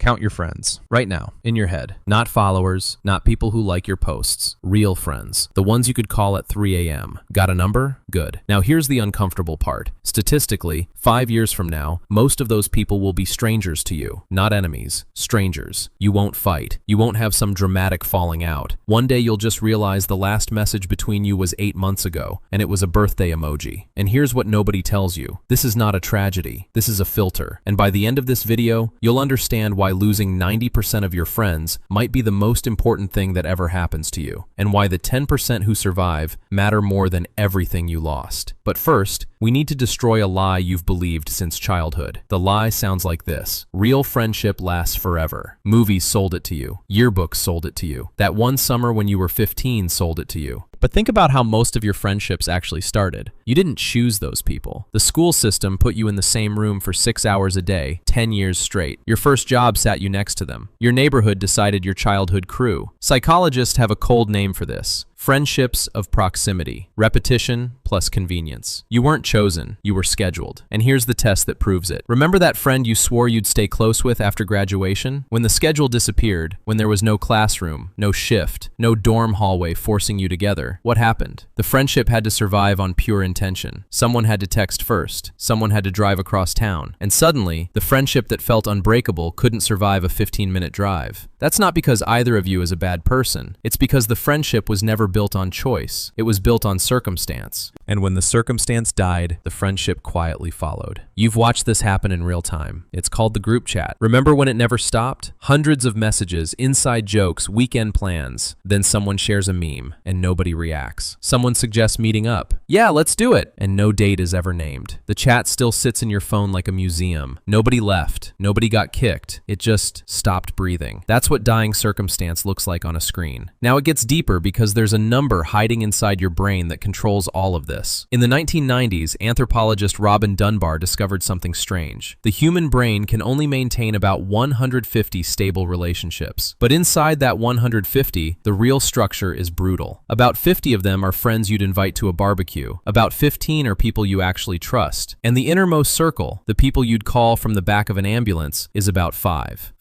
Count your friends. Right now, in your head. Not followers, not people who like your posts. Real friends. The ones you could call at 3 a.m. Got a number? Good. Now here's the uncomfortable part. Statistically, 5 years from now, most of those people will be strangers to you. Not enemies. Strangers. You won't fight. You won't have some dramatic falling out. One day you'll just realize the last message between you was 8 months ago, and it was a birthday emoji. And here's what nobody tells you. This is not a tragedy. This is a filter. And by the end of this video, you'll understand why losing 90% of your friends might be the most important thing that ever happens to you, and why the 10% who survive matter more than everything you lost. But first, we need to destroy a lie you've believed since childhood. The lie sounds like this. Real friendship lasts forever. Movies sold it to you. Yearbooks sold it to you. That one summer when you were 15 sold it to you. But think about how most of your friendships actually started. You didn't choose those people. The school system put you in the same room for 6 hours a day, 10 years straight. Your first job sat you next to them. Your neighborhood decided your childhood crew. Psychologists have a cold name for this. Friendships of proximity. Repetition plus convenience. You weren't chosen, you were scheduled. And here's the test that proves it. Remember that friend you swore you'd stay close with after graduation? When the schedule disappeared, when there was no classroom, no shift, no dorm hallway forcing you together, what happened? The friendship had to survive on pure intention. Someone had to text first, someone had to drive across town, and suddenly, the friendship that felt unbreakable couldn't survive a 15-minute drive. That's not because either of you is a bad person. It's because the friendship was never built on choice. It was built on circumstance. And when the circumstance died, the friendship quietly followed. You've watched this happen in real time. It's called the group chat. Remember when it never stopped? Hundreds of messages, inside jokes, weekend plans. Then someone shares a meme, and nobody reacts. Someone suggests meeting up. Yeah, let's do it. And no date is ever named. The chat still sits in your phone like a museum. Nobody left. Nobody got kicked. It just stopped breathing. That's what dying circumstance looks like on a screen. Now it gets deeper because there's a number hiding inside your brain that controls all of this. In the 1990s, anthropologist Robin Dunbar discovered something strange. The human brain can only maintain about 150 stable relationships. But inside that 150, the real structure is brutal. About 50 of them are friends you'd invite to a barbecue. About 15 are people you actually trust. And the innermost circle, the people you'd call from the back of an ambulance, is about 5.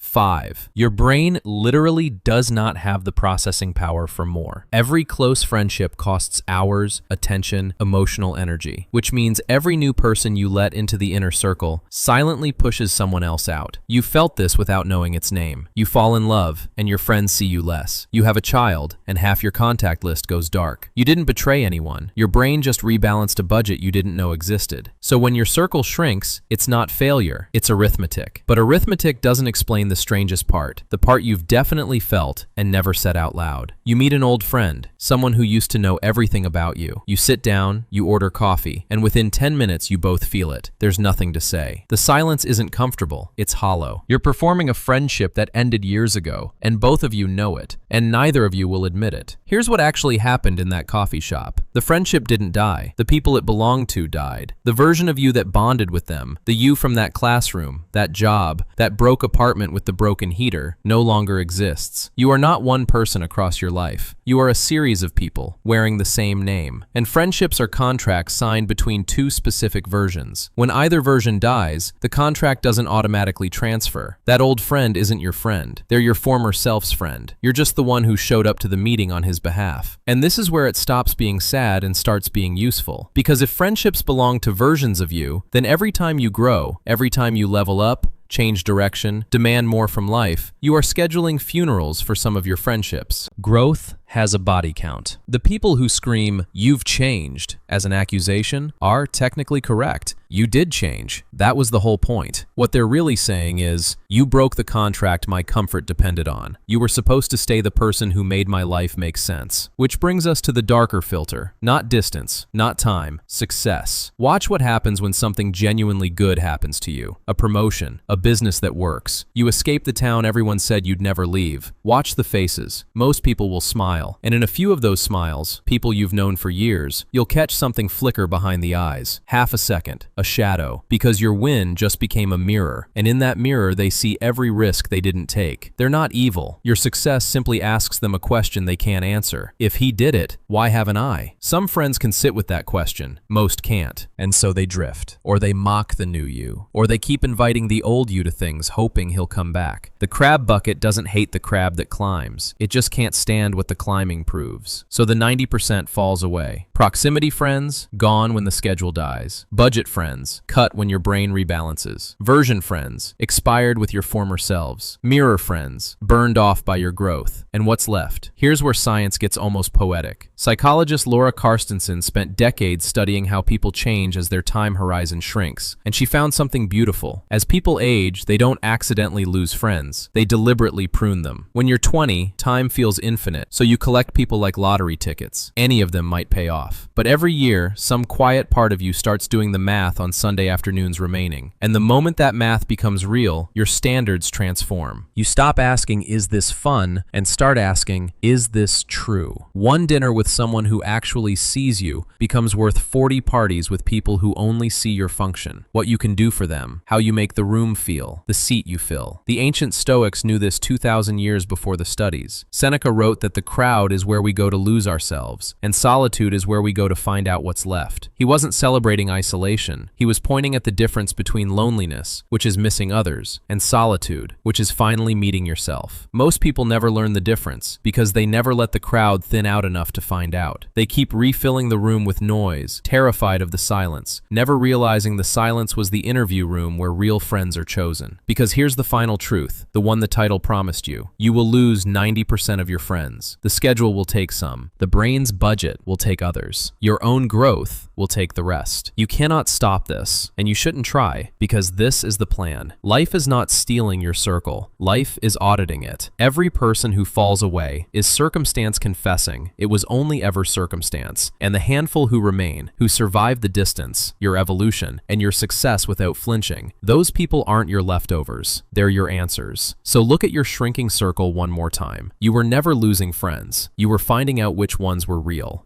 Your brain literally does not have the processing power for more. Every close friendship costs hours, attention, emotional energy, which means every new person you let into the inner circle silently pushes someone else out. You felt this without knowing its name. You fall in love, and your friends see you less. You have a child, and half your contact list goes dark. You didn't betray anyone. Your brain just rebalanced a budget you didn't know existed. So when your circle shrinks, it's not failure, it's arithmetic. But arithmetic doesn't explain the strangest part, the part you've definitely felt and never said out loud. You meet an old friend, someone who used to know everything about you. You sit down, you order coffee, and within 10 minutes you both feel it. There's nothing to say. The silence isn't comfortable, it's hollow. You're performing a friendship that ended years ago, and both of you know it, and neither of you will admit it. Here's what actually happened in that coffee shop. The friendship didn't die. The people it belonged to died. The version of you that bonded with them, the you from that classroom, that job, that broke apartment with the broken heater, no longer exists. You are not one person across your life. You are a series of people wearing the same name. And friendships are contracts signed between two specific versions. When either version dies, the contract doesn't automatically transfer. That old friend isn't your friend. They're your former self's friend. You're just the one who showed up to the meeting on his behalf. And this is where it stops being sad and starts being useful. Because if friendships belong to versions of you, then every time you grow, every time you level up, change direction, demand more from life, you are scheduling funerals for some of your friendships. Growth has a body count. The people who scream, "You've changed," as an accusation are technically correct. You did change. That was the whole point. What they're really saying is, you broke the contract my comfort depended on. You were supposed to stay the person who made my life make sense. Which brings us to the darker filter. Not distance, not time, success. Watch what happens when something genuinely good happens to you. A promotion, a business that works. You escape the town everyone said you'd never leave. Watch the faces. Most people will smile smile, and in a few of those smiles, people you've known for years, you'll catch something flicker behind the eyes. Half a second, a shadow, because your win just became a mirror, and in that mirror they see every risk they didn't take. They're not evil. Your success simply asks them a question they can't answer. If he did it, why haven't I? Some friends can sit with that question. Most can't. And so they drift. Or they mock the new you. Or they keep inviting the old you to things, hoping he'll come back. The crab bucket doesn't hate the crab that climbs. It just can't stand what the climbing proves. So the 90% falls away. Proximity friends, gone when the schedule dies. Budget friends, cut when your brain rebalances. Version friends, expired with your former selves. Mirror friends, burned off by your growth. And what's left? Here's where science gets almost poetic. Psychologist Laura Carstensen spent decades studying how people change as their time horizon shrinks, and she found something beautiful. As people age, they don't accidentally lose friends. They deliberately prune them. When you're 20, time feels infinite, so you collect people like lottery tickets. Any of them might pay off. But every year, some quiet part of you starts doing the math on Sunday afternoons remaining. And the moment that math becomes real, your standards transform. You stop asking, is this fun? And start asking, is this true? One dinner with someone who actually sees you becomes worth 40 parties with people who only see your function, what you can do for them, how you make the room feel, the seat you fill. The ancient Stoics knew this 2,000 years before the studies. Seneca wrote that the crowd is where we go to lose ourselves, and solitude is where we go to find out what's left. He wasn't celebrating isolation. He was pointing at the difference between loneliness, which is missing others, and solitude, which is finally meeting yourself. Most people never learn the difference because they never let the crowd thin out enough to find out. They keep refilling the room with noise, terrified of the silence, never realizing the silence was the interview room where real friends are chosen. Because here's the final truth, the one the title promised you. You will lose 90% of your friends. The schedule will take some. The brain's budget will take others. Your own growth will take the rest. You cannot stop this, and you shouldn't try, because this is the plan. Life is not stealing your circle. Life is auditing it. Every person who falls away is circumstance confessing it was only ever circumstance, and the handful who remain, who survive the distance, your evolution, and your success without flinching, those people aren't your leftovers. They're your answers. So look at your shrinking circle one more time. You were never losing friends. You were finding out which ones were real.